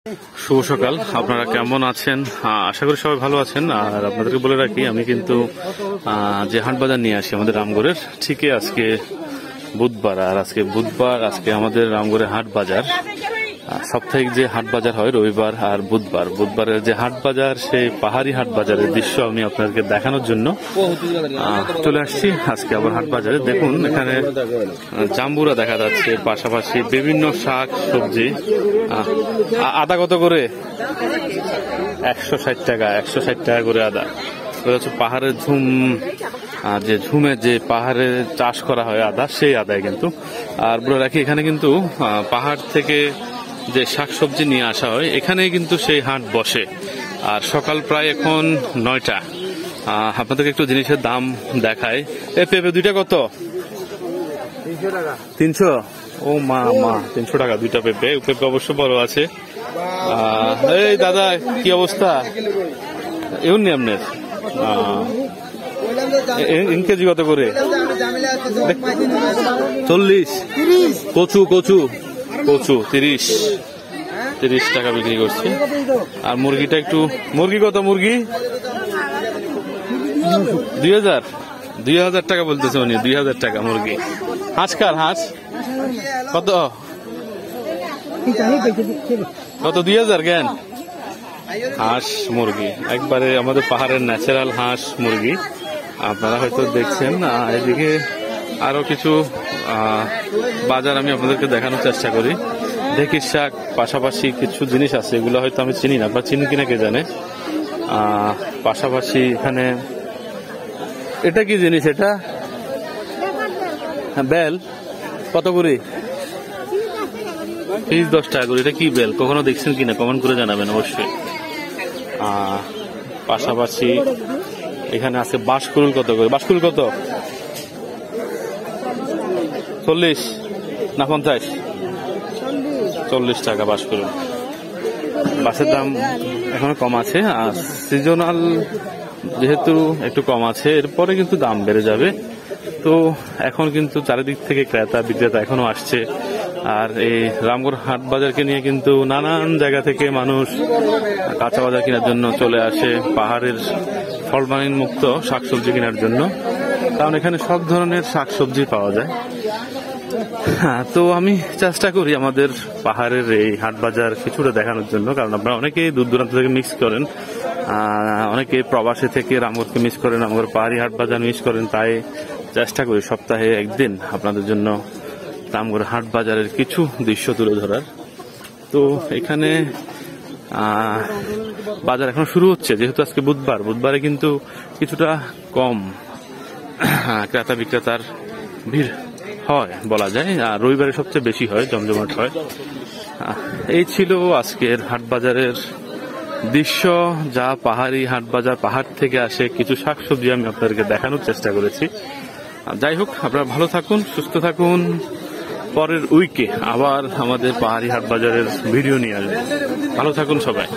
শুভ সকাল, আপনারা কেমন আছেন? আশা করি সবাই ভালো আছেন। আর আপনাদেরকে বলে রাখি, আমি কিন্তু যে হাট বাজার নিয়ে আসি আমাদের রামগড়ের, ঠিকই আজকে বুধবার। আর আজকে বুধবার, আজকে আমাদের রামগড়ের হাট বাজার, সাপ্তাহিক যে হাট বাজার হয় রবিবার আর বুধবার। বুধবারের যে হাট বাজার, সেই পাহাড়ি হাট বাজারের দৃশ্য আমি আপনাদেরকে দেখানোর জন্য চলে আসছি আজকে আবার হাট বাজারে। দেখুন, এখানে জাম্বুরা দেখা যাচ্ছে, পাশাপাশি বিভিন্ন শাক সবজি। আদা কত করে? 160 টাকা। 160 টাকা করে আদা। হচ্ছে পাহাড়ের ঝুম, যে ঝুমে যে পাহাড়ে চাষ করা হয় আদা, সেই আদায় কিন্তু। আর বলে রাখি, এখানে কিন্তু পাহাড় থেকে যে শাকসবজি নিয়ে আসা হয়, এখানেই কিন্তু সেই হাট বসে। আর সকাল প্রায় এখন 9টা। আপনাদেরকে একটু জিনিসের দাম দেখায়। পেঁপে দুইটা কত? 300। ও মা, 300 টাকা দুইটা পেঁপে। পেঁপে অবশ্য বড় আছে। এই দাদা, কি অবস্থা? এমনি আপনার কেজি কত করে? 40। কচু কচু কচু 30 টাকা বিক্রি করছে। আর মুরগিটা একটু, মুরগি কত? মুরগি 2000 টাকা বলতেছে উনি। 2000 টাকা মুরগি। হাঁস কার? হাঁস কত? 2000 জ্ঞান। হাঁস মুরগি একবারে আমাদের পাহাড়ের ন্যাচারাল হাঁস মুরগি আপনারা হয়তো দেখছেন। এদিকে আরো কিছু বাজার আমি আপনাদেরকে দেখানোর চেষ্টা করি। ঢেঁকির শাক, পাশাপাশি কিছু জিনিস আছে, এগুলো হয়তো আমি চিনি না, বা চিনি কিনা কে জানে। পাশাপাশি এখানে এটা কি জিনিস? এটা বেল কত করে? পিস 10 টাকা করে। এটা কি বেল? কখনো দেখছেন কিনা কমেন্ট করে জানাবেন অবশ্যই। পাশাপাশি এখানে আছে বাঁশকুড়ুল কত করে? বাঁশকুড়ুল কত? 40 না 50? 40 টাকা বাঁশকুড়ুল। বাঁশের দাম এখনো কম আছে, আর সিজনাল যেহেতু একটু কম আছে, এরপরে কিন্তু দাম বেড়ে যাবে। তো এখন কিন্তু চারিদিক থেকে ক্রেতা বিক্রেতা এখনো আসছে। আর এই রামগড় হাট বাজারকে নিয়ে কিন্তু নানান জায়গা থেকে মানুষ কাঁচা বাজার কেনার জন্য চলে আসে, পাহাড়ের ফলবাণী মুক্ত শাকসবজি কেনার জন্য। কারণ এখানে সব ধরনের শাকসবজি পাওয়া যায়। তো আমি চেষ্টা করি আমাদের পাহাড়ের এই হাট বাজার কিছুটা দেখানোর জন্য, কারণ আপনারা অনেকেই দূর দূরান্ত থেকে মিস করেন, অনেকে প্রবাসী থেকে রামগড়কে মিস করেন, রামগড় পাহাড়ি হাট বাজার মিস করেন। তাই চেষ্টা করি সপ্তাহে একদিন আপনাদের জন্য রামগড় হাট বাজারের কিছু দৃশ্য তুলে ধরার। তো এখানে বাজার এখন শুরু হচ্ছে, যেহেতু আজকে বুধবার। বুধবারে কিন্তু কিছুটা কম ক্রেতা বিক্রেতার ভিড় হয় বলা যায়, আর রবিবারে সবচেয়ে বেশি হয়, জমজমাট হয়। এই ছিল আজকের হাট বাজারের দৃশ্য, যা পাহাড়ি হাট বাজার, পাহাড় থেকে আসে কিছু শাকসবজি আমি আপনাদেরকে দেখানোর চেষ্টা করেছি। যাই হোক, আপনারা ভালো থাকুন, সুস্থ থাকুন। পরের উইকে আবার আমাদের পাহাড়ি হাট বাজারের ভিডিও নিয়ে আসবেন। ভালো থাকুন সবাই।